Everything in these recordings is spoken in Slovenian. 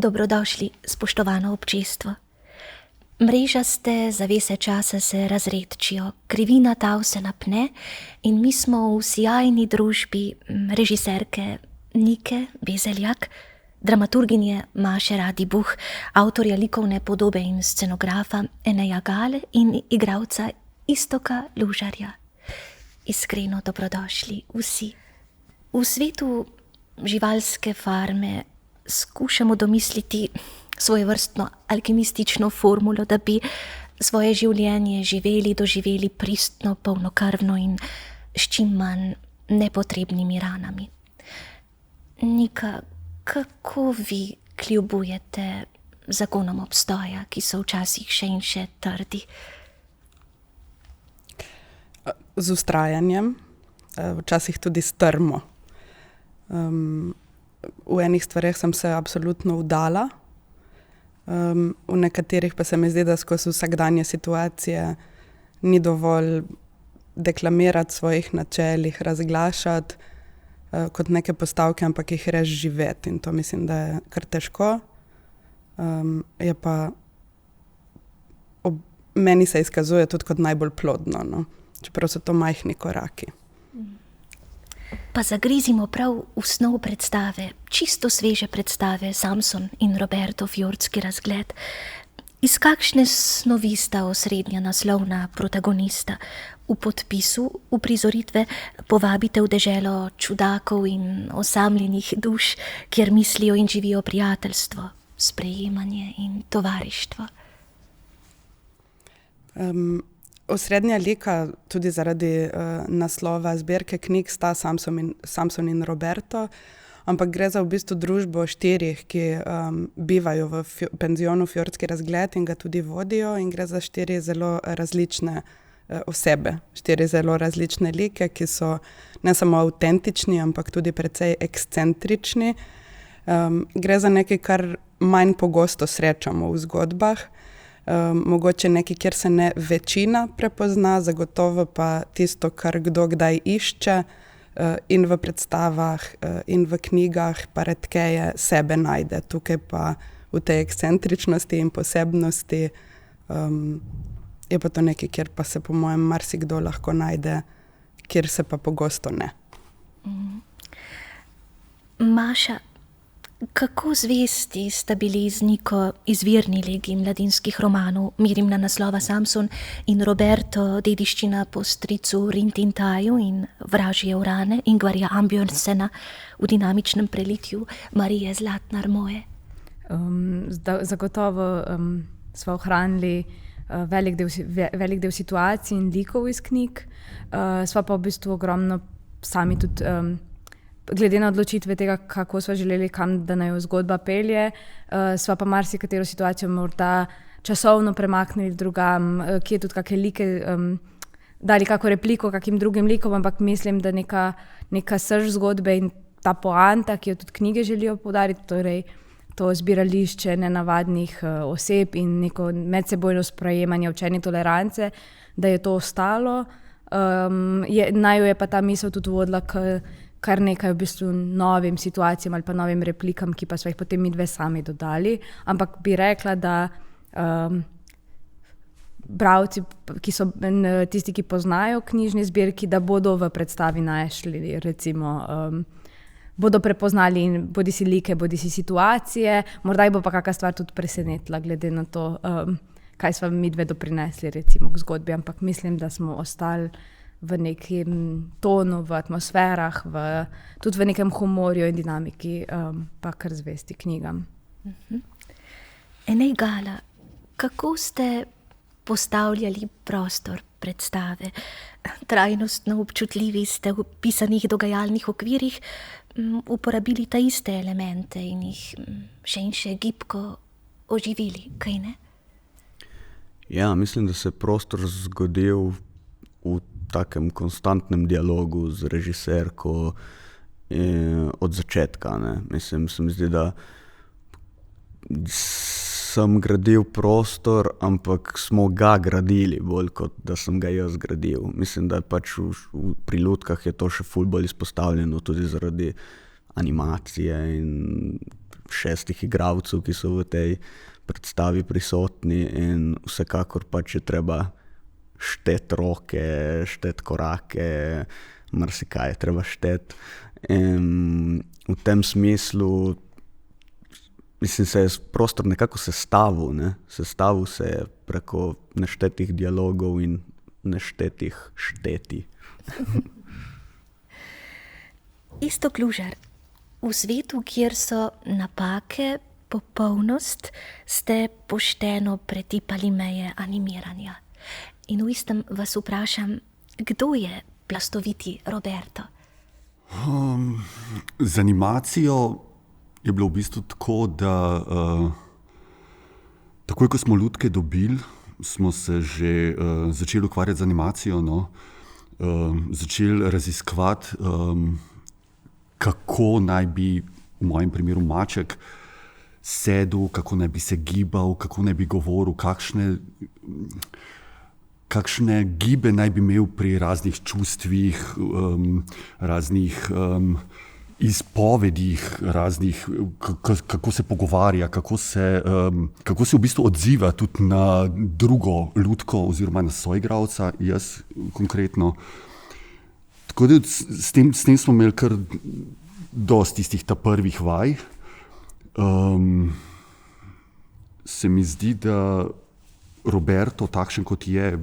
Dobrodošli, spoštovano občestvo. Mrežaste zavese časa se razredčijo, krivina tav se napne in mi smo v sijajni družbi režiserke Nike Bezeljak, dramaturginje Maše Radibuh, avtorja likovne podobe in scenografa Eneja Gale in igralca Iztoka Lužarja. Iskreno dobrodošli vsi. V svetu živalske farme skušamo domisliti svojevrstno alkimistično formulo, da bi svoje življenje doživeli pristno, polnokrvno in s čim manj nepotrebnimi ranami. Nika, kako vi kljubujete zakonom obstoja, ki so včasih še in še trdi? Z vztrajanjem, včasih tudi strmo. V enih stvareh sem se absolutno vdala, v nekaterih pa se mi zdi, da skozi vsakdanje situacije ni dovolj deklamirati svojih načel, jih razglašati kot neke postavke, ampak jih res živeti. In to mislim, da je kar težko. Je pa meni se izkazuje tudi kot najbolj plodno, no? Čeprav so to majhni koraki. Pa zagrizimo prav v snov predstave, čisto sveže predstave Samson in Roberto Fjordski razgled. Iz kakšne snovi sta osrednja naslovna protagonista? V podpisu uprizoritve povabite v deželo čudakov in osamljenih duš, kjer mislijo in živijo prijateljstvo, sprejemanje in tovarištvo. Osrednja lika, tudi zaradi naslova zbirke knjig, sta Samson in Roberto, ampak gre za v bistvu družbo štirih, ki bivajo v penzionu Fjordski razgled in ga tudi vodijo, in gre za štiri zelo različne osebe, štiri zelo različne like, ki so ne samo avtentični, ampak tudi precej ekscentrični. Gre za nekaj, kar manj pogosto srečamo v zgodbah. Mogoče nekaj, kjer se ne večina prepozna, zagotovo pa tisto, kar kdo kdaj išče in v predstavah in v knjigah, pa redkeje sebe najde. Tukaj pa v tej ekscentričnosti in posebnosti je pa to nekaj, kjer pa se po mojem marsikdo lahko najde, kjer se pa pogosto ne. Maša, kako zvesti sta bili z Niko izvirni legi mladinskih romanov Mirjina naslova Samson in Roberto dediščina po stricu Rintintaju in Vražje urane Ingvarja Ambjørnsena v dinamičnem prelitju Marije Zlatnar Moje? Zagotovo smo ohranili velik del situacij in likov iz knjig. Sva pa v bistvu ogromno sami tudi glede na odločitve tega, kako sva želeli, kam da naj zgodba pelje, sva pa marsikatero situacijo morda časovno premaknili drugam, ki je tudi kakšne like dali kako repliko kakim drugim likom, ampak mislim, da neka srž zgodbe in ta poanta, ki jo tudi knjige želijo poudariti, torej to zbirališče nenavadnih oseb in neko medsebojno sprejemanje, učenje tolerance, da je to ostalo. Naju je pa ta misel tudi vodila kar nekaj v bistvu novim situacijam ali pa novim replikam, ki pa so jih potem mi dve sami dodali. Ampak bi rekla, da bralci, ki so tisti, ki poznajo knjižni zbirki, da bodo v predstavi našli, recimo, bodo prepoznali bodisi like, bodisi situacije, morda bo pa kakšna stvar tudi presenetila, glede na to, kaj smo mi dve doprinesli recimo k zgodbi, ampak mislim, da smo ostali v nekem tonu, v atmosferah, tudi v nekem humorju in dinamiki, pa kar zvesti knjigam. Enej Gala, kako ste postavljali prostor predstave? Trajnostno občutljivi ste v pisanih dogajalnih okvirih uporabili ta iste elemente in jih še in še gibko oživili, kaj ne? Ja, mislim, da se je prostor zgodil v takem konstantnem dialogu z režiserko od začetka, ne. Mislim, se mi zdi, da sem gradil prostor, ampak smo ga gradili bolj, kot da sem ga jaz gradil. Mislim, da pač pri Lutkah je to še ful bolj izpostavljeno tudi zaradi animacije in 6 igralcev, ki so v tej predstavi prisotni in vsekakor pač je treba šteti roke, šteti korake, marsikaj je treba šteti. In v tem smislu mislim, se je prostor nekako sestavil, ne? Sestavil se je preko neštetih dialogov in neštetih šteti. Iztok Lužar, v svetu, kjer so napake popolnost, ste pošteno pretipali meje animiranja. In v istem vas vprašam, kdo je plastoviti Roberto? Z animacijo je bilo v bistvu tako, da takoj, ko smo lutke dobili, smo se že začeli ukvarjati z animacijo, no? Začeli raziskovati, kako naj bi, v mojem primeru maček, sedel, kako naj bi se gibal, kako naj bi govoril, kakšne gibe naj bi imel pri raznih čustvih, raznih izpovedih, kako se pogovarja, kako se v bistvu odziva tudi na drugo lutko oziroma na soigralca, jaz konkretno. Tako da s tem smo imeli kar dosti tistih prvih vaj. Se mi zdi, da Roberto, takšen kot je,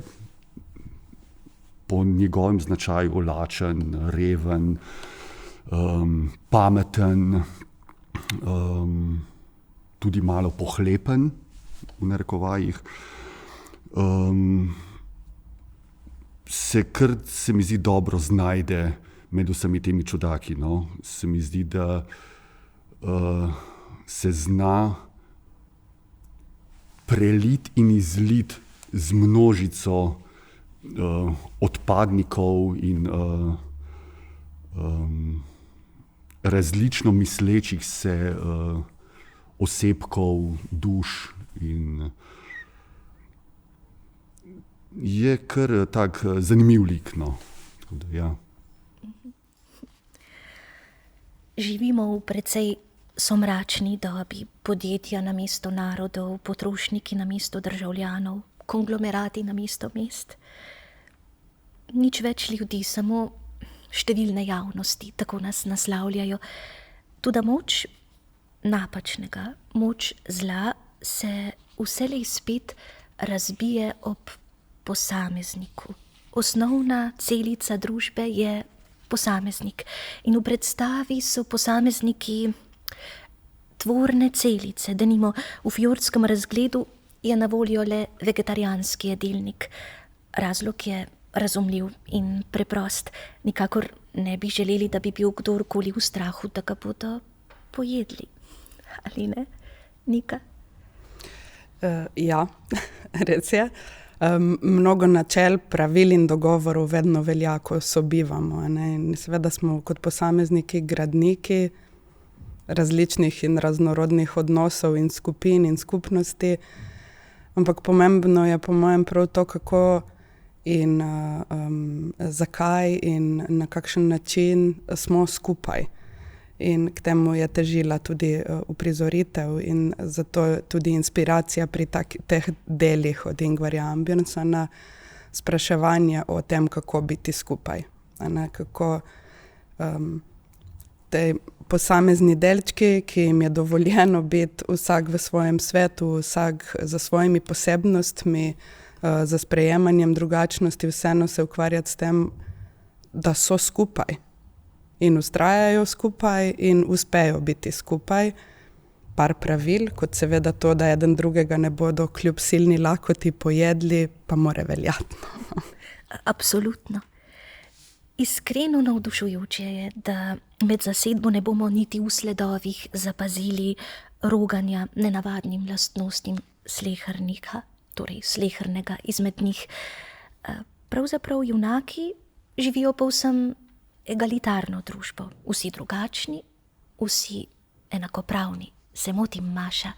po njegovem značaju lačen, reven, pameten, tudi malo pohlepen, v narekovajih, se mi zdi dobro znajde med vsemi temi čudaki. No? Se mi zdi, da se zna prelit in izlit z množico odpadnikov in različno mislečih se osebkov, duš in je kar tak zanimiv lik. No. Ja. Živimo v precej somračni dobi, podjetja namesto narodov, potrošniki namesto državljanov, konglomerati namesto mest. Nič več ljudi, samo številne javnosti, tako nas naslavljajo. Toda moč napačnega, moč zla se vselej spet razbije ob posamezniku. Osnovna celica družbe je posameznik in v predstavi so posamezniki tvorne celice. Denimo v Fjordskem razgledu je na voljo le vegetarijanski jedilnik. Razlog je razumljiv in preprost. Nikakor ne bi želeli, da bi bil kdorkoli v strahu, da ga bodo pojedli. Ali ne, Nika? Ja, res je. Mnogo načel, pravil in dogovorov vedno velja, ko sobivamo. Ne? In seveda smo kot posamezniki gradniki različnih in raznorodnih odnosov in skupin in skupnosti. Ampak pomembno je po mojem prav to, kako in zakaj in na kakšen način smo skupaj. In k temu je težila tudi uprizoritev in zato tudi inspiracija pri teh delih od Ingvarja Ambjørnsona, spraševanje o tem, kako biti skupaj. Kako te posamezni delčki, ki jim je dovoljeno biti vsak v svojem svetu, vsak za svojimi posebnostmi, za sprejemanjem drugačnosti, vseeno se ukvarjati s tem, da so skupaj. In vztrajajo skupaj in uspejo biti skupaj. Par pravil, kot seveda to, da eden drugega ne bodo kljub silni lakoti pojedli, pa more veljati. Absolutno. Iskreno navdušujoče je, da med zasedbo ne bomo niti v sledovih zapazili roganja nenavadnim lastnostim slehernika, torej slehernega izmed njih. Pravzaprav junaki živijo povsem egalitarno družbo. Vsi drugačni, vsi enakopravni. Se motim, Maša?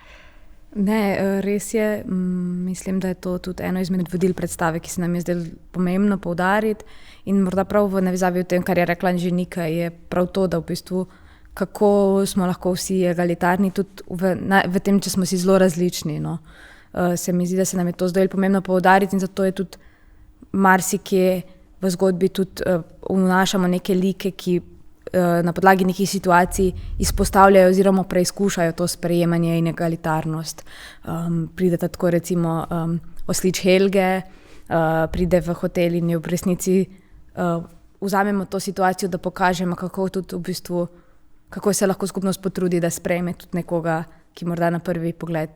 Ne, res je. Mislim, da je to tudi eno izmed vodil predstave, ki se nam je zdelo pomembno poudariti. In morda prav v navezavi v tem, kar je rekla že Nika, je prav to, da v bistvu kako smo lahko vsi egalitarni, tudi v tem, če smo si zelo različni. No. Se mi zdi, da se nam je to zdaj pomembno poudariti in zato je tudi marsikje v zgodbi tudi vnašamo neke like, ki na podlagi nekih situacij izpostavljajo oziroma preizkušajo to sprejemanje in egalitarnost. Prideta tako recimo Oslič Helge, pride v hotel in je v resnici vzamemo to situacijo, da pokažemo, kako tudi v bistvu, kako se lahko skupnost potrudi, da sprejme tudi nekoga, ki morda na prvi pogled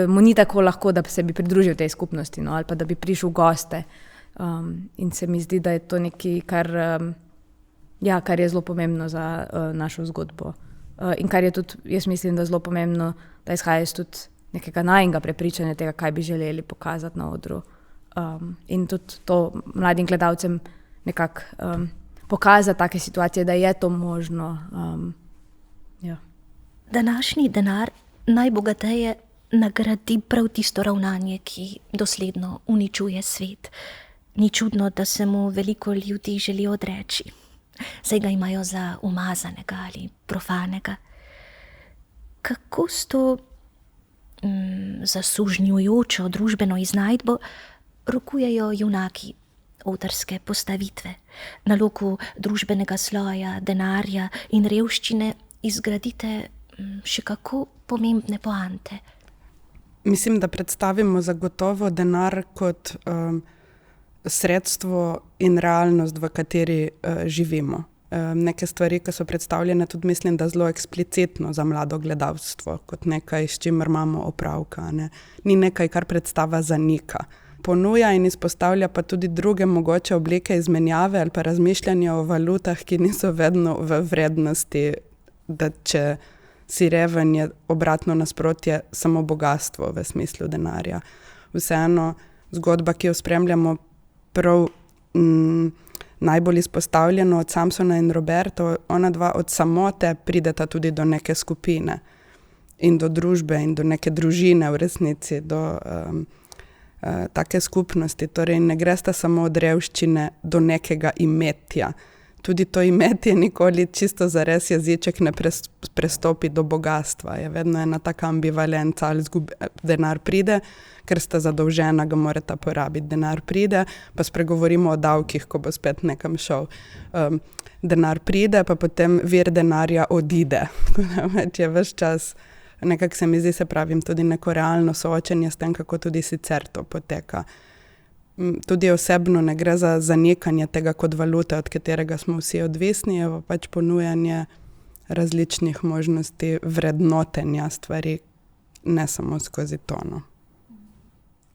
mu ni tako lahko, da se bi pridružil tej skupnosti, no, ali pa da bi prišel v goste. In se mi zdi, da je to nekaj, kar je zelo pomembno za našo zgodbo. In kar je tudi, jaz mislim, da je zelo pomembno, da izhaja iz tudi nekega najinega prepričanja tega, kaj bi želeli pokazati na odru. In tudi to mladim gledalcem nekako pokazati take situacije, da je to možno. Ja. Današnji denar najbogateje nagradi prav tisto ravnanje, ki dosledno uničuje svet. Ni čudno, da se mu veliko ljudi želi odreči. Saj ga imajo za umazanega ali profanega. Kako s to zasužnjujočo družbeno iznajdbo rokujejo junaki avtorske postavitve? Na loku družbenega sloja, denarja in revščine izgradite še kako pomembne poante. Mislim, da predstavimo zagotovo denar kot sredstvo in realnost, v kateri živimo. Neke stvari, ki so predstavljene tudi, mislim, da zelo eksplicitno za mlado gledalstvo, kot nekaj, s čimer imamo opravka. Ne? Ni nekaj, kar predstava zanika. Ponuja in izpostavlja pa tudi druge mogoče oblike izmenjave ali pa razmišljanja o valutah, ki niso vedno v vrednosti, da če si reven, je obratno nasprotje samo bogatstvo v smislu denarja. Vseeno zgodba, ki jo spremljamo prav najbolj izpostavljeno od Samsona in Roberto, ona dva od samote prideta tudi do neke skupine in do družbe in do neke družine v resnici, do take skupnosti. Torej ne gresta samo od revščine do nekega imetja. Tudi to imetje nikoli čisto zares jeziček ne prestopi do bogatstva. Je vedno ena taka ambivalenca, ali denar pride, ker sta zadolžena, ga morata porabiti. Denar pride, pa spregovorimo o davkih, ko bo spet nekam šel. Denar pride, pa potem vir denarja odide. Je ves čas, nekako se mi zdi, se pravim, tudi neko realno soočenje s tem, kako tudi sicer to poteka. Tudi osebno ne gre za zanikanje tega kot valute, od katerega smo vsi odvisni, je pač ponujanje različnih možnosti vrednotenja stvari, ne samo skozi tono.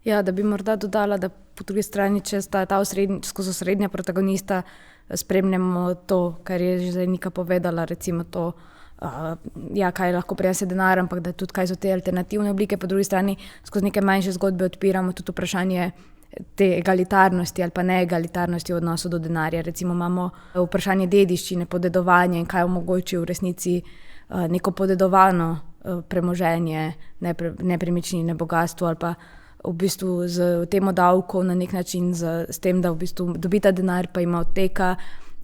Ja, da bi morda dodala, da po drugi strani, če sta skozi osrednja protagonista, spremljamo to, kar je že Nika povedala, recimo to, kaj lahko prinese denar, ampak da tudi kaj so te alternativne oblike, po drugi strani skozi neke manjše zgodbe odpiramo tudi vprašanje te egalitarnosti ali pa neegalitarnosti v odnosu do denarja. Recimo imamo vprašanje dediščine, podedovanja in kaj omogoči v resnici neko podedovano premoženje, nepremičnine, bogatstvo ali pa v bistvu z temo davkov na nek način, s tem, da v bistvu dobita denar, pa ima odteka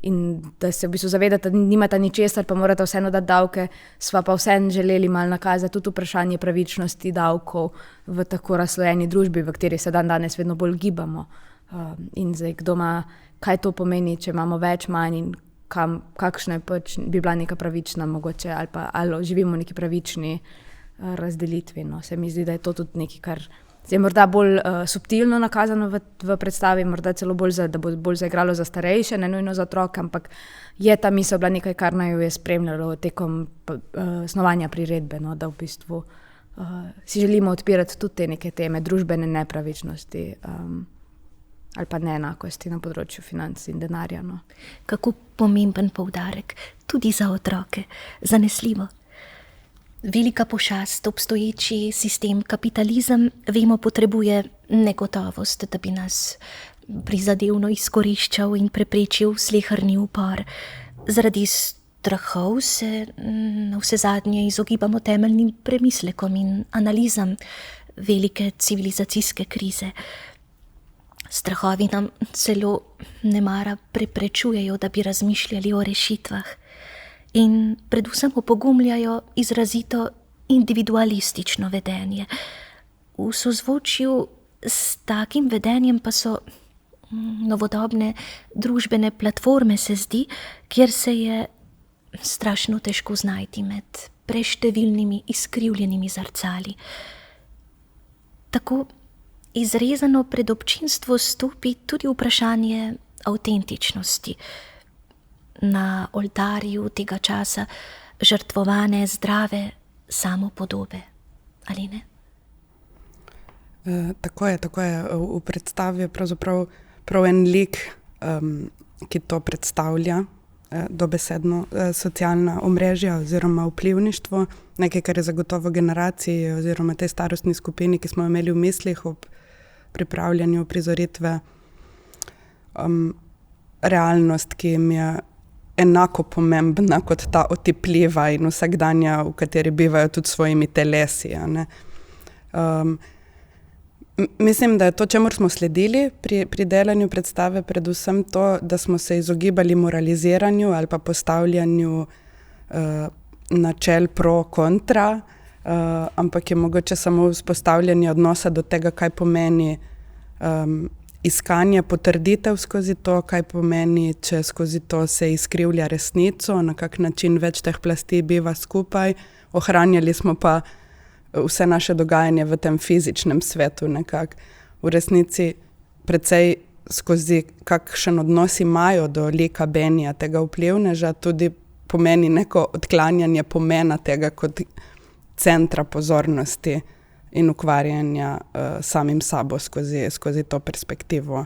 in da se v bistvu zavedata, da nimata ničesar, pa morata vseeno dati davke, sva pa vseeno želeli malo nakazati tudi vprašanje pravičnosti davkov v tako razslojeni družbi, v kateri se danes vedno bolj gibamo. In zdaj, kdo ima, kaj to pomeni, če imamo več, manj in kakšna pač bi bila neka pravična mogoče, ali živimo v neki pravični razdelitvi. No. Se mi zdi, da je to tudi nekaj, kar je morda bolj subtilno nakazano v predstavi, morda celo da bo bolj zaigralo za starejše, ne nujno za otroke, ampak je ta misel bila nekaj, kar naj jo je spremljalo tekom snovanja priredbe, no, da v bistvu si želimo odpirati tudi te neke teme družbene nepravičnosti ali pa neenakosti na področju financ in denarja. No. Kako pomemben poudarek, tudi za otroke, zanesljivo. Velika pošast, obstoječi sistem kapitalizem, vemo, potrebuje negotovost, da bi nas prizadevno izkoriščal in preprečil sleherni upor. Zaradi strahov se na vse zadnje izogibamo temeljnim premislekom in analizam velike civilizacijske krize. Strahovi nam celo nemara preprečujejo, da bi razmišljali o rešitvah in predvsem opogumljajo izrazito individualistično vedenje. V sozvočju s takim vedenjem pa so novodobne družbene platforme, se zdi, kjer se je strašno težko znajti med preštevilnimi izkrivljenimi zrcali. Tako izrezano pred občinstvo stopi tudi vprašanje avtentičnosti. Na oltarju tega časa žrtvovane zdrave samopodobe, ali ne? Tako je. V predstavi je pravzaprav prav en lik, ki to predstavlja, dobesedno socialna omrežja oziroma vplivništvo, nekaj, kar je zagotovo generaciji oziroma tej starostni skupini, ki smo imeli v mislih ob pripravljanju prizoritve, realnost, ki jim je enako pomembna kot ta otipljiva in vsakdanja, v kateri bivajo tudi svojimi telesi. Mislim, da je to, čemur smo sledili pri delanju predstave, predvsem to, da smo se izogibali moraliziranju ali pa postavljanju načel pro kontra, ampak je mogoče samo vzpostavljanje odnosa do tega, kaj pomeni iskanje potrditev skozi to, kaj pomeni, če skozi to se izkrivlja resnico, na kak način več teh plasti biva skupaj. Ohranjali smo pa vse naše dogajanje v tem fizičnem svetu nekako. V resnici precej skozi kakšen odnos imajo do lika Benija, tega vplivneža, tudi pomeni neko odklanjanje pomena tega kot centra pozornosti in ukvarjanja samim sabo skozi to perspektivo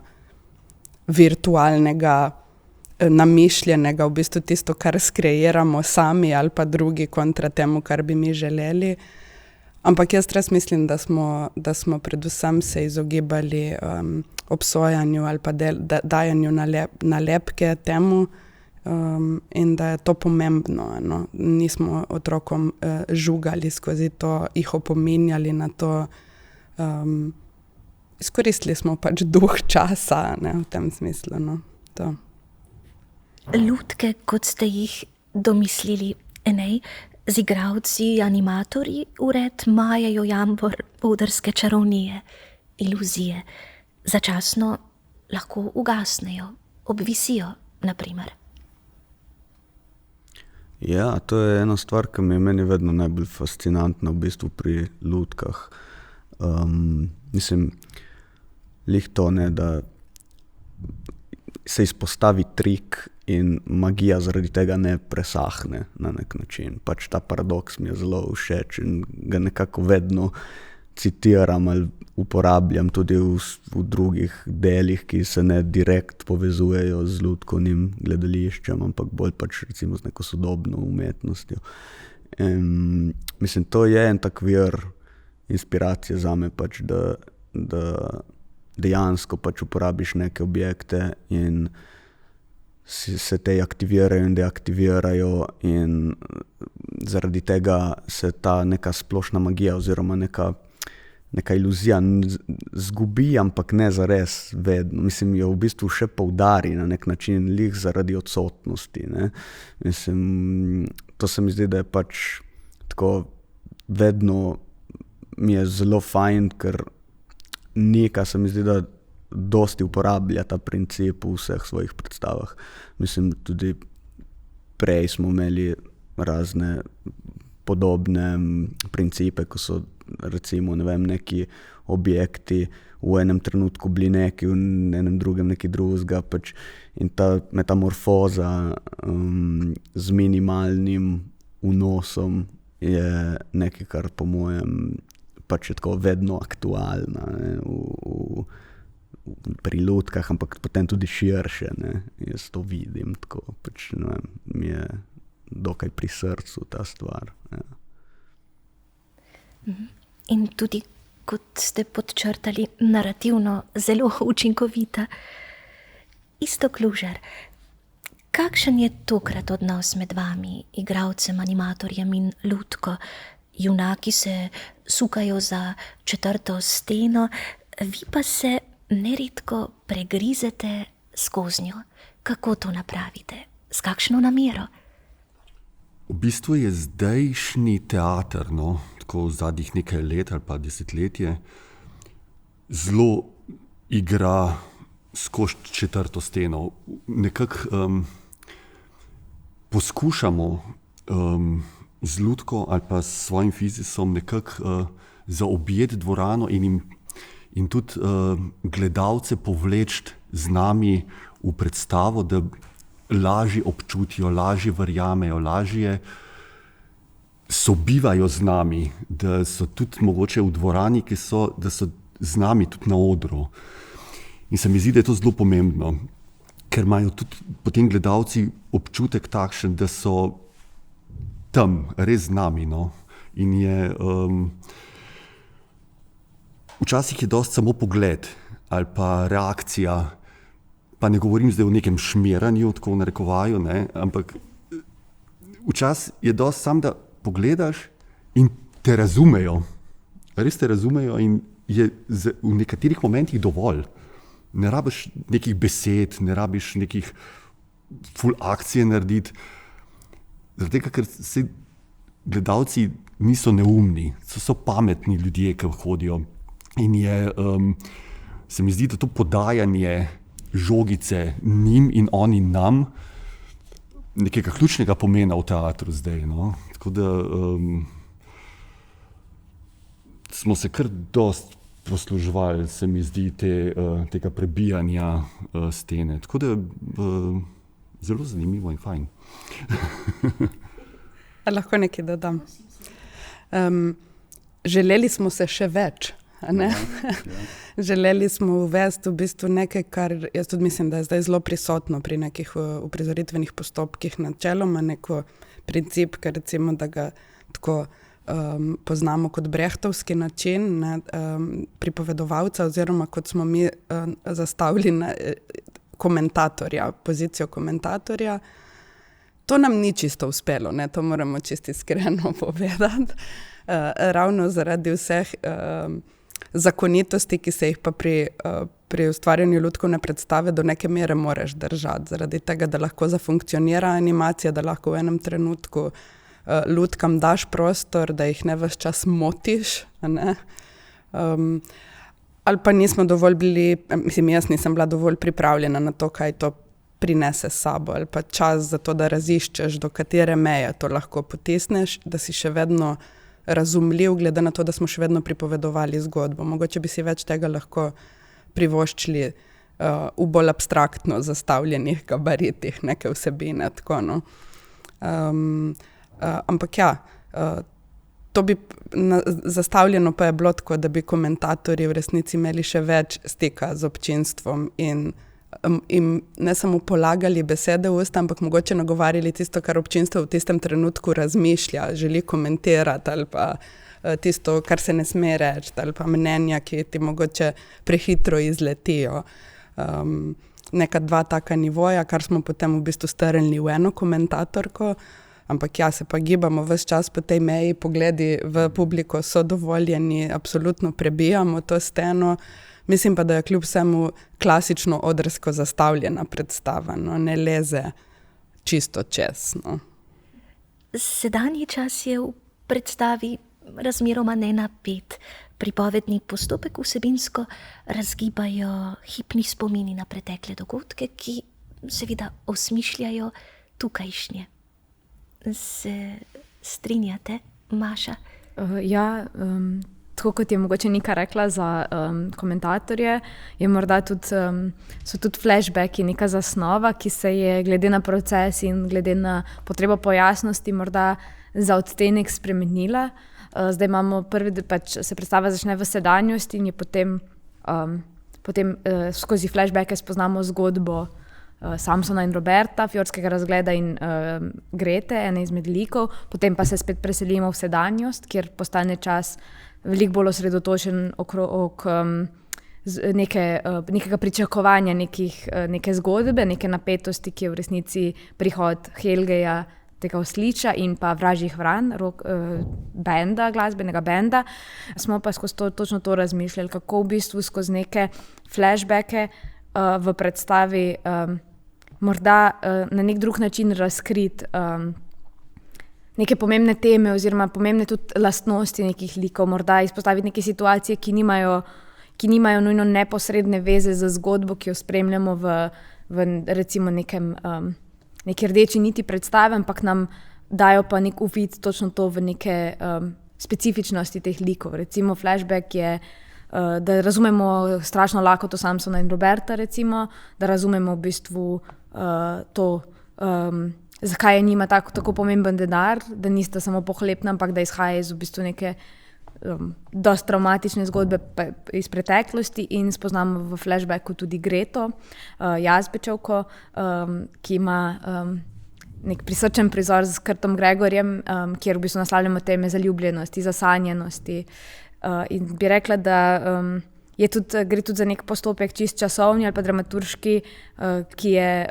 virtualnega, namišljenega, v bistvu tisto, kar skreiramo sami ali pa drugi kontra temu, kar bi mi želeli. Ampak jaz res mislim, da smo predvsem se izogibali obsojanju ali pa dajanju nalepke temu in da je to pomembno. No. Nismo otrokom žugali skozi to, jih opominjali na to. Izkoristili smo pač duh časa, ne, v tem smislu. No. To. Lutke, kot ste jih domislili, Enej, z igralci, animatorji vred majajo jambor odrske čarovnije, iluzije. Začasno lahko ugasnejo, obvisijo, naprimer. Ja, to je ena stvar, ki mi je meni vedno najbolj fascinantna v bistvu pri lutkah. Mislim, lih to, ne, da se izpostavi trik in magija zaradi tega ne presahne na nek način. Pač ta paradoks mi je zelo všeč in ga nekako vedno citiram ali uporabljam tudi v drugih delih, ki se ne direkt povezujejo z lutkovnim gledališčem, ampak bolj pač recimo z neko sodobno umetnostjo. Mislim, to je en tak vir inspiracije zame, pač, da dejansko pač uporabiš neke objekte in se te aktivirajo in deaktivirajo in zaradi tega se ta neka splošna magija oziroma neka iluzija zgubi, ampak ne zares vedno. Mislim, jo v bistvu še poudari na nek način lih zaradi odsotnosti. Ne? Mislim, to se mi zdi, da je pač tako vedno mi je zelo fajn, ker Nika se mi zdi, da dosti uporablja ta princip v vseh svojih predstavah. Mislim, tudi prej smo imeli razne podobne principe, ko so recimo, ne vem, neki objekti v enem trenutku bili neki, v enem drugem neki drugega, pač, in ta metamorfoza z minimalnim vnosom je nekaj, kar po mojem pač je tako vedno aktualna, ne, pri lutkah, ampak potem tudi širše, ne. Jaz to vidim tako, pač, ne vem, mi je dokaj pri srcu ta stvar. Ja. In tudi, kot ste podčrtali, narativno zelo učinkovita. Iztok Lužar, kakšen je tokrat odnos med vami, igralcem, animatorjem in lutko? Junaki se sukajo za četrto steno, vi pa se neredko pregrizete skoznjo. Kako to napravite? S kakšno namero? V bistvu je zdajšnji teater, no, tako v zadnjih nekaj let ali pa desetletje, zelo igra skozi četrto steno. Nekako poskušamo z lutko ali pa s svojim fizisom nekako zaobjeti dvorano in tudi gledalce povleči z nami v predstavo, da lažje občutijo, lažje verjamejo, lažje sobivajo z nami, da so tudi mogoče v dvorani, da so z nami tudi na odru. In se mi zdi, da je to zelo pomembno, ker imajo tudi potem gledalci občutek takšen, da so tam, res z nami. No? In je včasih je dosti samo pogled ali pa reakcija, pa ne govorim zdaj o nekem šmiranju, tako v narekovaju, ne? Ampak včasih je dosti samo, da pogledaš in te razumejo. Res te razumejo in je v nekaterih momentih dovolj. Ne rabiš nekih besed, ne rabiš nekih ful akcije narediti. Zaradi tega, ker se gledalci niso neumni, so pametni ljudje, ki hodijo. In se mi zdi, da to podajanje žogice njim in oni nam nekega ključnega pomena v teatru zdaj. No? Tako da smo se kar dost posluževali, se mi zdi, tega prebijanja stene. Tako da zelo zanimivo in fajn. Lahko nekaj dodam. Želeli smo se še več. Ne? Želeli smo uvesti v bistvu nekaj, kar jaz tudi mislim, da je zdaj zelo prisotno pri nekih uprizoritvenih postopkih, načeloma neko princip, ker recimo, da ga tako poznamo kot brechtovski način, ne, pripovedovalca oziroma kot smo mi zastavili komentatorja, pozicijo komentatorja. To nam ni čisto uspelo, ne, to moramo čisto iskreno povedati. Ravno zaradi vseh zakonitosti, ki se jih pa pri ustvarjanju lutkovne predstave do neke mere moraš držati. Zaradi tega, da lahko zafunkcionira animacija, da lahko v enem trenutku lutkam daš prostor, da jih ne ves čas motiš. Ne? Ali pa nismo dovolj bili, jaz nisem bila dovolj pripravljena na to, kaj to prinese s sabo, ali pa čas za to, da raziščeš, do katere meje to lahko potisneš, da si še vedno razumljiv, glede na to, da smo še vedno pripovedovali zgodbo. Mogoče bi si več tega lahko privoščili v bolj abstraktno zastavljenih gabaritih, neke vsebine. Tako, no. Ampak ja, to bi zastavljeno pa je bilo tako, da bi komentatorji v resnici imeli še več stika z občinstvom in ne samo polagali besede v usta, ampak mogoče nagovarjali tisto, kar občinstvo v tistem trenutku razmišlja, želi komentirati ali pa tisto, kar se ne sme reči, ali pa mnenja, ki ti mogoče prehitro izletijo. Neka dva taka nivoja, kar smo potem v bistvu strnili v eno komentatorko, ampak ja, se pa gibamo ves čas po tej meji, pogledi v publiko so dovoljeni, absolutno prebijamo to steno. Mislim pa, da je kljub vsemu klasično odrsko zastavljena predstava, no, ne leze čisto čez. No. Sedanji čas je v predstavi razmeroma nenapet. Pripovedni postopek vsebinsko razgibajo hipni spomini na pretekle dogodke, ki seveda osmišljajo tukajšnje. Se strinjate, Maša? Ja, tako kot je mogoče Nika rekla za komentatorje, je morda tudi, so tudi flashbacki neka zasnova, ki se je glede na proces in glede na potrebo po jasnosti morda za odtenek spremenila. Zdaj imamo se predstava začne v sedanjosti in je potem skozi flashbacke spoznamo zgodbo Samsona in Roberta, Fjordskega razgleda in Grete, ene izmed likov, potem pa se spet preselimo v sedanjost, kjer postane čas veliko bolj osredotočen okrog nekega pričakovanja, neke zgodbe, neke napetosti, ki je v resnici prihod Helgeja, tega Osliča in pa Vražjih vran, benda, glasbenega benda, smo pa skozi točno to razmišljali, kako v bistvu skozi neke flashbacke v predstavi morda na nek drug način razkriti neke pomembne teme oziroma pomembne tudi lastnosti nekih likov, morda izpostaviti neke situacije, ki nimajo nujno neposredne veze z zgodbo, ki jo spremljamo v recimo neki rdeči niti predstave, ampak nam dajo pa nek uvid točno to v neke specifičnosti teh likov. Recimo flashback je, da razumemo strašno lakoto Samsona in Roberta, recimo, da razumemo v bistvu to, zakaj je njima tako pomemben denar, da nista samo pohlepna, ampak da izhaja iz v bistvu neke dosti traumatične zgodbe iz preteklosti in spoznamo v flashbacku tudi Greto, Jazbečevko, ki ima nek prisrčen prizor s Kurtom Gregorjem, kjer v bistvu naslavljamo teme zaljubljenosti, zasanjenosti. In bi rekla, da gre tudi za nek postopek čist časovni ali pa dramaturški, ki je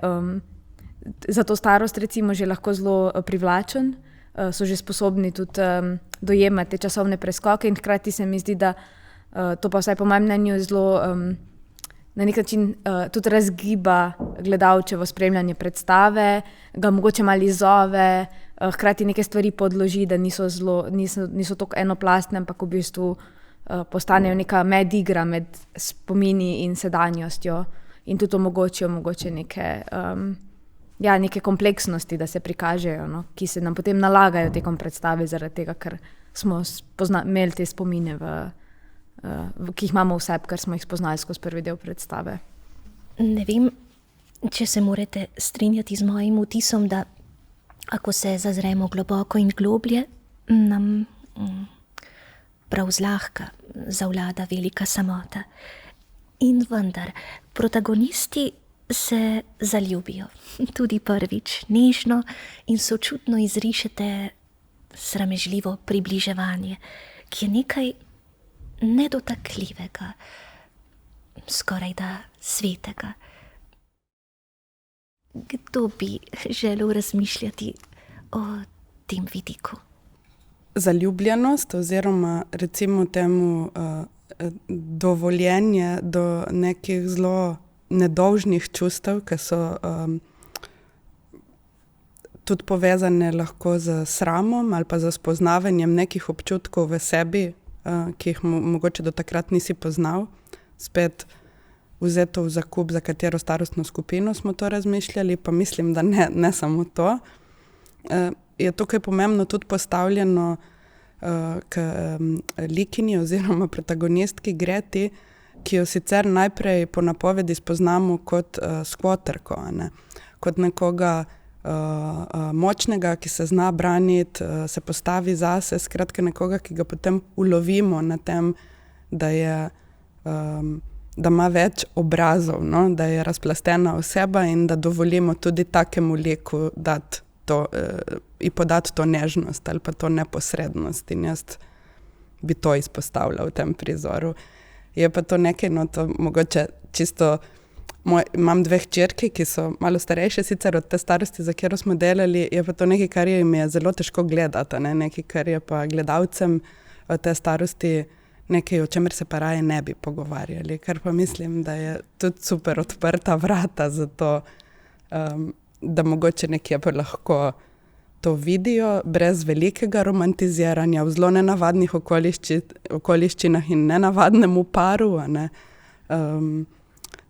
za to starost recimo že lahko zelo privlačen, so že sposobni tudi dojemati te časovne preskoke in hkrati se mi zdi, da to pa vsaj po mojem mnenju zelo na nek način tudi razgiba gledalčevo spremljanje predstave, ga mogoče malo izzove, hkrati neke stvari podloži, da niso tako enoplastne, ampak v bistvu postanejo neka medigra med spomini in sedanjostjo in tudi omogočijo mogoče neke kompleksnosti, da se prikažejo, no, ki se nam potem nalagajo tekom predstave zaradi tega, ker smo imeli te spomine, ki jih imamo v sebi, ker smo jih spoznali skozi prvi del predstave. Ne vem, če se morate strinjati z mojim vtisom, da ako se zazremo globoko in globlje, nam prav zlahka zavlada velika samota. In vendar, protagonisti se zaljubijo, tudi prvič, nežno in sočutno izrišete sramežljivo približevanje, ki je nekaj nedotakljivega, skorajda svetega. Kdo bi želel razmišljati o tem vidiku? Zaljubljenost oziroma recimo temu dovoljenje do nekih zelo nedolžnih čustev, ki so tudi povezane lahko z sramom ali pa z spoznavanjem nekih občutkov v sebi, ki jih mogoče do takrat nisi poznal. Spet vzeto v zakup, za katero starostno skupino smo to razmišljali, pa mislim, da ne samo to. Je tukaj pomembno tudi postavljeno k likinji oziroma protagonistki Greti, ki jo sicer najprej po napovedi spoznamo kot skvoterko, kot nekoga močnega, ki se zna braniti, se postavi zase, skratka nekoga, ki ga potem ulovimo na tem, da ima več obrazov, no? Da je razplastena oseba in da dovolimo tudi takemu liku dati in podati to nežnost ali pa to neposrednost, in jaz bi to izpostavila v tem prizoru. Je pa to nekaj, no to mogoče čisto, imam 2 hčerke, ki so malo starejše sicer od te starosti, za katero smo delali, je pa to nekaj, kar jim je zelo težko gledati, nekaj, kar je pa gledalcem te starosti nekaj, o čemer se pa raje ne bi pogovarjali, kar pa mislim, da je tudi super odprta vrata za to, da mogoče nekje pa lahko to vidijo brez velikega romantiziranja v zelo nenavadnih okoliščinah in nenavadnemu paru,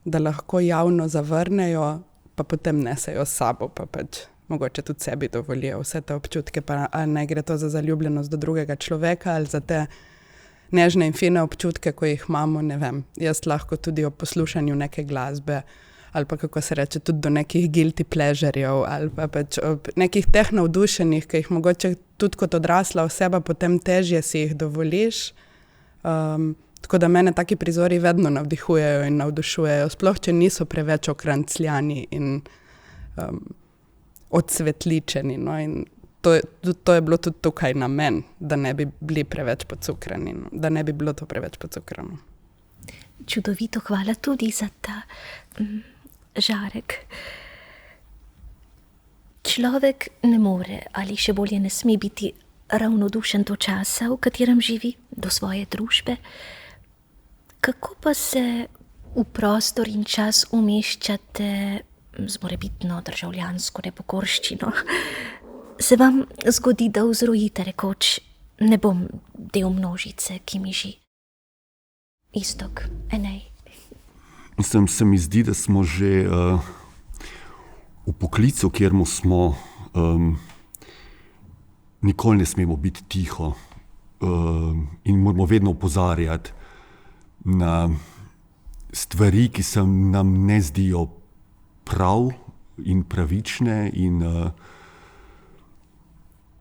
da lahko javno zavrnejo, pa potem nesejo s sabo, pa pač mogoče tudi sebi dovolijo vse te občutke, pa ali ne gre to za zaljubljenost do drugega človeka ali za te nežne in fine občutke, ko jih imamo, ne vem, jaz lahko tudi ob poslušanju neke glasbe ali pa, kako se reče, tudi do nekih guilty pleasurejev ali pa pač ob nekih teh navdušenih, ki jih mogoče tudi kot odrasla oseba potem težje si jih dovoliš. Tako da mene taki prizori vedno navdihujejo in navdušujejo, sploh če niso preveč okrancljani in odsvetličeni. No? In to je bilo tudi tukaj namen, da ne bi bili preveč pocukrani, no? Da ne bi bilo to preveč pocukrano. Čudovito, hvala tudi za ta žarek. Človek ne more ali še bolje ne sme biti ravnodušen do časa, v katerem živi, do svoje družbe. Kako pa se v prostor in čas umeščate z morebitno državljansko nepokorščino? Se vam zgodi, da vzrojite rekoč, ne bom del množice, ki miži? Iztok, Enej. Mislim, se mi zdi, da smo že v poklicu, kjer smo, nikoli ne smemo biti tiho in moramo vedno opozarjati na stvari, ki se nam ne zdijo prav in pravične in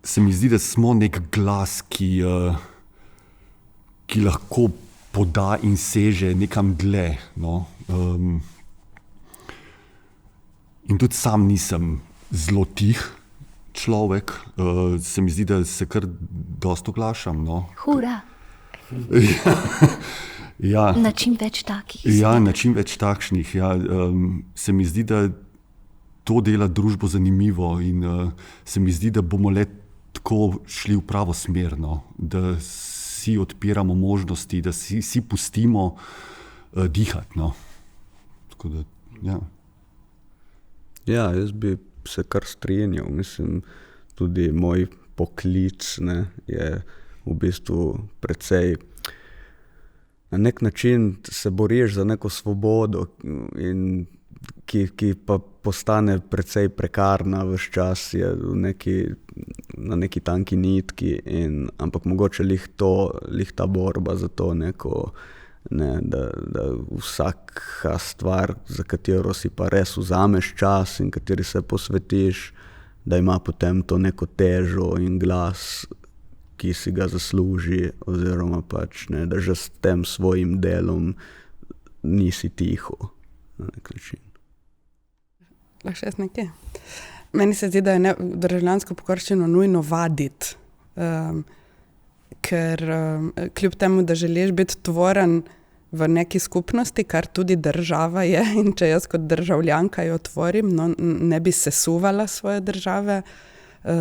se mi zdi, da smo nek glas, ki lahko poda in seže nekam dlje. No? In tudi sam nisem zelo tih človek, se mi zdi, da se kar dosti oglašam. No? Hura! Ja. Na čim več takih. Ja, na čim več takšnih. Ja. Se mi zdi, da to dela družbo zanimivo in se mi zdi, da bomo le tako šli v pravo smer, no? Da si odpiramo možnosti, da si pustimo dihati. No? Tako da, ja. Ja, jaz bi se kar strinjal. Mislim, tudi moj poklic je v bistvu precej. Na nek način se boriš za neko svobodo, in ki pa postane precej prekarna ves čas, je na neki tanki nitki, ampak mogoče lih ta borba za to neko, da vsaka stvar, za katero si pa res vzameš čas in kateri se posvetiš, da ima potem to neko težo in glas, ki si ga zasluži, oziroma pač da že s tem svojim delom nisi tiho na nek način. Lahko še jaz nekaj? Meni se zdi, da je državljansko pokorščino nujno vaditi, ker kljub temu, da želiš biti tvoren v neki skupnosti, kar tudi država je, in če jaz kot državljanka jo tvorim, no, ne bi sesuvala svoje države,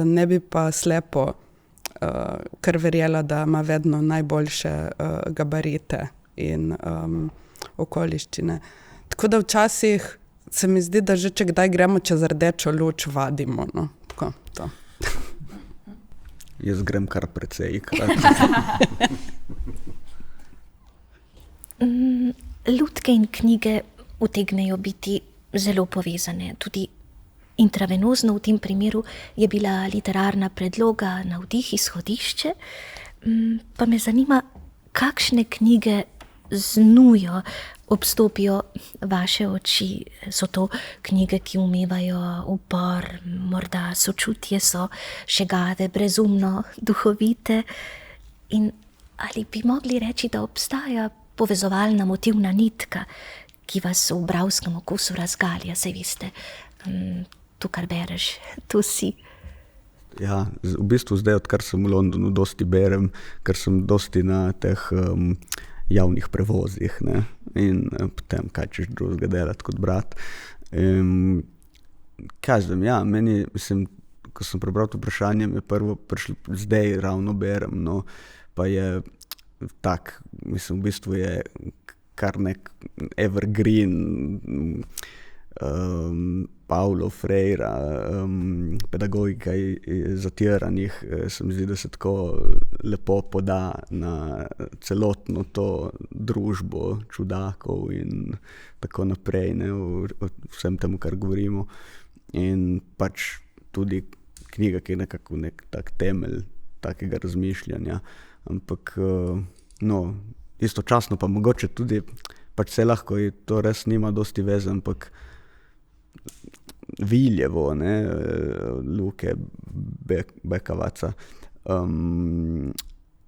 ne bi pa slepo kar verjela, da ima vedno najboljše gabarite in okoliščine. Tako da včasih se mi zdi, da že če kdaj gremo čez rdečo luč, vadimo. No? Tako, to. Jaz grem kar precej krat. Lutke in knjige utegnejo biti zelo povezane. Tudi intravenozno v tem primeru je bila literarna predloga, navdih, izhodišče. Pa me zanima, kakšne knjige z nujo obstopijo vaše oči. So to knjige, ki umevajo upor, morda sočutje, so šegave, brezumno, duhovite. In ali bi mogli reči, da obstaja povezovalna motivna nitka, ki vas v bralskem okusu razgalja, saj veste, to, kar bereš, to si. Ja, v bistvu zdaj, odkar sem v Londonu, dosti berem, ker sem dosti na teh javnih prevozih, in potem kaj češ drugega delati kot brat. Kažem, ja, meni, mislim, ko sem prebral to vprašanje, mi je prvo prišlo, zdaj ravno berem, no, pa je tak, mislim, v bistvu je kar nek evergreen, Paulo Freire, pedagogika zatiranih, se mi zdi, da se tako lepo poda na celotno to družbo čudakov in tako naprej, o vsem temu, kar govorimo. In pač tudi knjiga, ki je nekako nek tak temelj takega razmišljanja. Ampak, no, istočasno pa mogoče tudi, pač se lahko to res nima dosti veze, ampak Viljevo, Luke Bekavaca.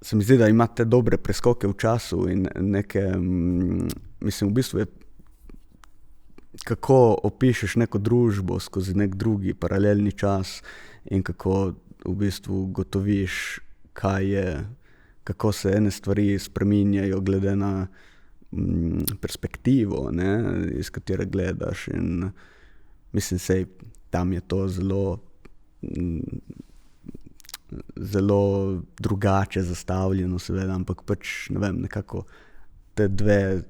Se mi zdi, da imate dobre preskoke v času in neke, mislim, v bistvu je, kako opišeš neko družbo skozi nek drugi paralelni čas in kako v bistvu gotoviš, kaj je, kako se ene stvari spreminjajo glede na perspektivo, iz katere gledaš, in mislim, sej tam je to zelo zelo drugače zastavljeno, seveda, ampak pač, ne vem, nekako te dve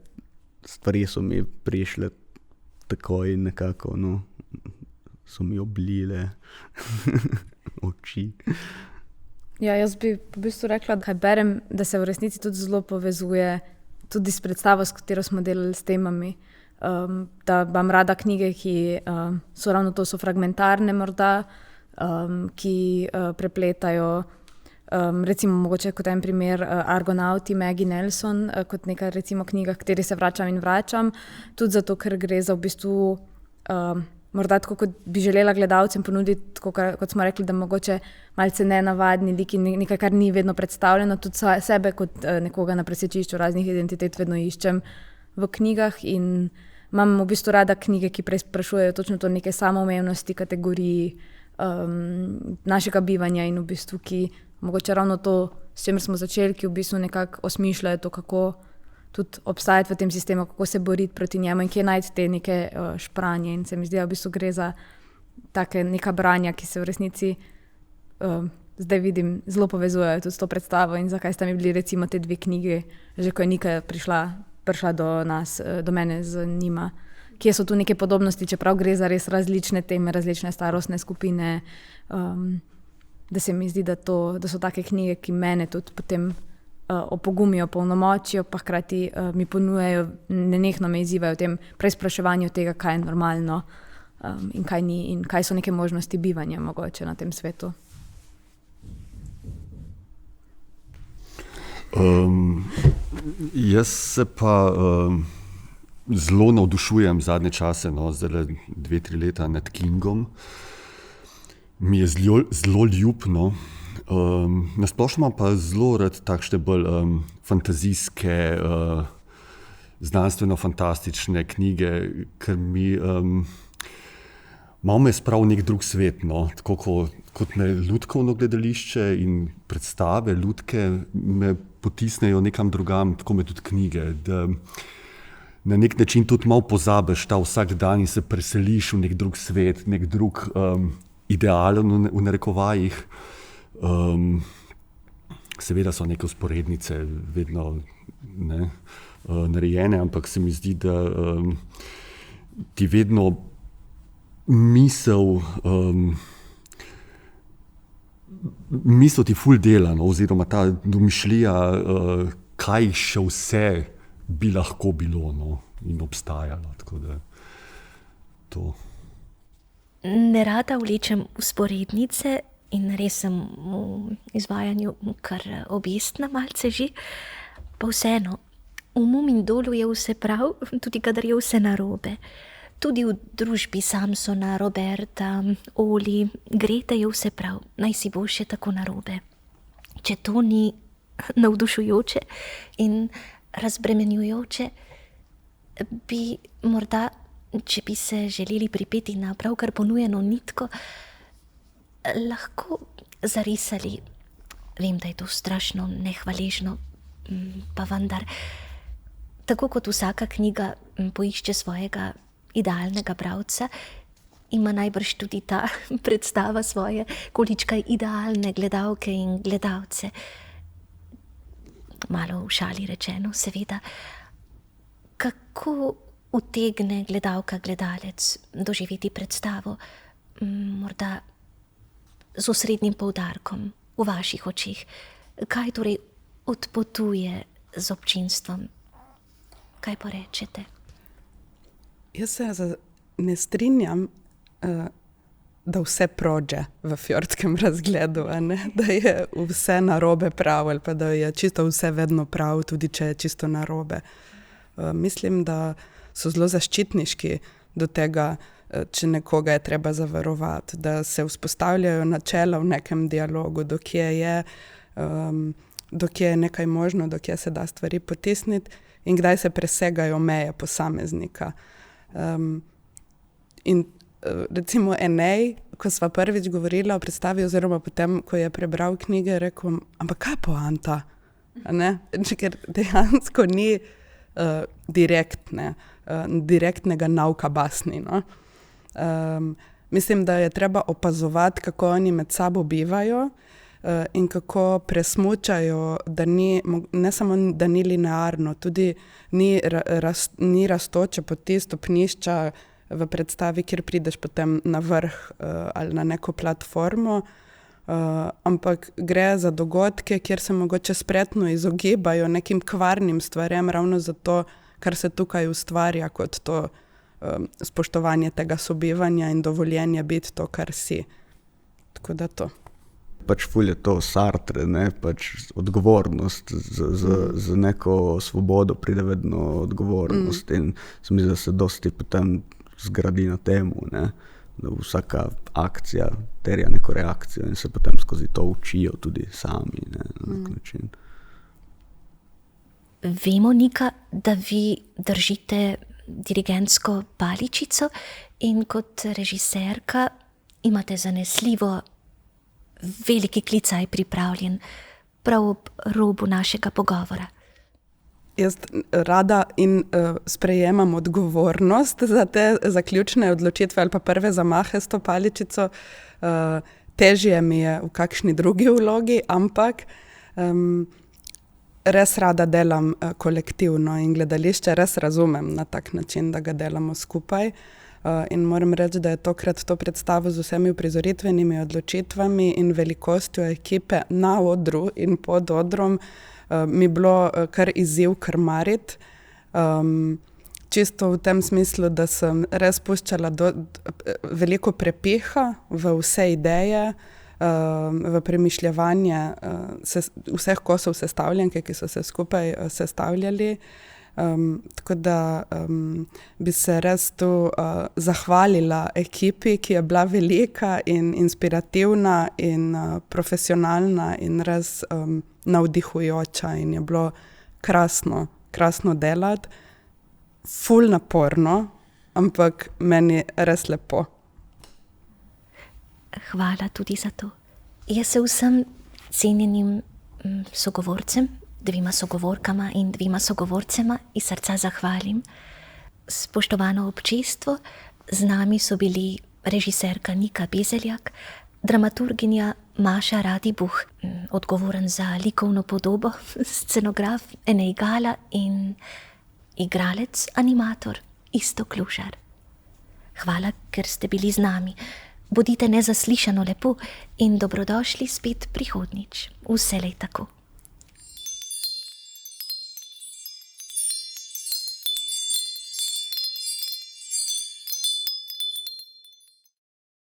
stvari so mi prišle takoj nekako, no, so mi oblile oči. Ja, jaz bi v bistvu rekla, kaj berem, da se v resnici tudi zelo povezuje tudi s predstavo, s katero smo delali s temami. Da imam rada knjige, ki so ravno to, so fragmentarne morda, ki prepletajo, recimo mogoče kot en primer Argonauti, Maggie Nelson, kot neka recimo knjiga, kateri se vračam in vračam, tudi zato, ker gre za v bistvu morda tako, kot bi želela gledalcem ponuditi, tako, kot smo rekli, da mogoče malce nenavadni liki, nekaj, kar ni vedno predstavljeno, tudi sebe kot nekoga na presečišču raznih identitet vedno iščem v knjigah in imam v bistvu rada knjige, ki preizprašujejo točno to neke samoumevnosti, kategoriji našega bivanja in v bistvu, ki mogoče ravno to, s čemer smo začeli, ki v bistvu nekako osmišljajo to, kako tudi obstajati v tem sistemu, kako se boriti proti njemu in kje najti te neke špranje. In se mi zdi, da v bistvu gre za take neka branja, ki se v resnici zdaj vidim, zelo povezujejo tudi s to predstavo in zakaj sta mi bili recimo te dve knjigi, že ko je Nika prišla do nas, do mene z njima. Kje so tu neke podobnosti, čeprav gre za res različne teme, različne starostne skupine, da se mi zdi, da so take knjige, ki mene tudi potem opogumijo, polnomočijo, pa hkrati mi ponujajo, nenehno me izzivajo v tem preizpraševanju tega, kaj je normalno in kaj ni in kaj so neke možnosti bivanja mogoče na tem svetu. Jaz se pa zelo navdušujem zadnje čase, zdaj 2-3 leta nad Kingom. Mi je zelo ljub, no. Nasplošno imam pa zelo rad takšne bolj fantazijske, znanstveno-fantastične knjige, ker mi malo me spravi nek drug svet, no. Tako kot me lutkovno gledališče in predstave, lutke me potisnejo nekam drugam, tako me tudi knjige, da na nek način tudi malo pozabiš ta vsak dan in se preseliš v nek drug svet, nek drug idealen v narekovajih. Seveda so neke vzporednice vedno narejene, ampak se mi zdi, da ti vedno misel ti ful dela, no, oziroma ta domišljija, kaj še vse bi lahko bilo, no, in obstajalo. Tako da to. Nerada vlečem vzporednice in res sem v izvajanju kar objestna malce že, pa vseeno, v Mumin dolu je vse prav, tudi kadar je vse narobe. Tudi v družbi Samsona, Roberta, Oli, Grete je vse prav, naj si bo še tako narobe. Če to ni navdušujoče in razbremenjujoče, bi morda, če bi se želeli pripeti na pravkar ponujeno nitko, lahko zarisali. Vem, da je to strašno nehvaležno, pa vendar, tako kot vsaka knjiga poišče svojega idealnega bralca, ima najbrž tudi ta predstava svoje količkaj idealne gledalke in gledalce. Malo v šali rečeno, seveda. Kako utegne gledalka, gledalec doživeti predstavo, morda z osrednjim poudarkom v vaših očeh? Kaj torej odpotuje z občinstvom? Kaj porečete? Jaz se ne strinjam, da vse prođe v Fjordskem razgledu, da je vse narobe prav ali pa da je čisto vse vedno prav, tudi če je čisto narobe. Mislim, da so zelo zaščitniški do tega, če nekoga je treba zavarovati, da se vzpostavljajo načela v nekem dialogu, dokje je nekaj možno, dokje se da stvari potisniti in kdaj se presegajo meje posameznika. In recimo Enej, ko sva prvič govorila o predstavi oziroma potem, ko je prebral knjige, rekel, ampak kaj je poanta? Ker dejansko ni direktnega nauka basni. No? mislim, da je treba opazovati, kako oni med sabo bivajo in kako presmučajo, da ni, ne samo, da ni linearno, tudi ni rastoče poti stopnišča v predstavi, kjer prideš potem na vrh ali na neko platformo, ampak gre za dogodke, kjer se mogoče spretno izogibajo nekim kvarnim stvarem, ravno zato, kar se tukaj ustvarja kot to spoštovanje tega sobivanja in dovoljenje biti to, kar si. Tako da to. Pač ful je to Sartre, ne, pač odgovornost, za neko svobodo pride vedno odgovornost in se mi zdi, da se dosti potem zgradi na temu, ne, da vsaka akcija terja neko reakcijo in se potem skozi to učijo tudi sami, ne, na nek način. Vemo, Nika, da vi držite dirigentsko paličico in kot režiserka imate zanesljivo veliki klicaj pripravljen prav ob robu našega pogovora. Jaz rada in sprejemam odgovornost za te zaključne odločitve ali pa prve zamahe s to paličico. Težje mi je v kakšni drugi vlogi, ampak res rada delam kolektivno in gledališče res razumem na tak način, da ga delamo skupaj. In moram reči, da je tokrat to predstavo z vsemi uprizoritvenimi odločitvami in velikostjo ekipe na odru in pod odrom mi bilo kar izziv krmariti. Čisto v tem smislu, da sem res puščala veliko prepiha v vse ideje, v premišljevanje vseh kosov sestavljanke, ki so se skupaj sestavljali. Tako da bi se res tu zahvalila ekipi, ki je bila velika in inspirativna in profesionalna in res navdihujoča in je bilo krasno delati. Ful naporno, ampak meni res lepo. Hvala tudi za to. Jaz se vsem cenjenim sogovorcem, dvima sogovorkama in dvima sogovorcema iz srca zahvalim. Spoštovano občestvo, z nami so bili režiserka Nika Bezeljak, dramaturginja Maša Radibuh, odgovoren za likovno podobo, scenograf Enej Gala in igralec, animator Iztok Lužar. Hvala, ker ste bili z nami. Bodite nezaslišano lepo in dobrodošli spet prihodnjič. Vselej tako.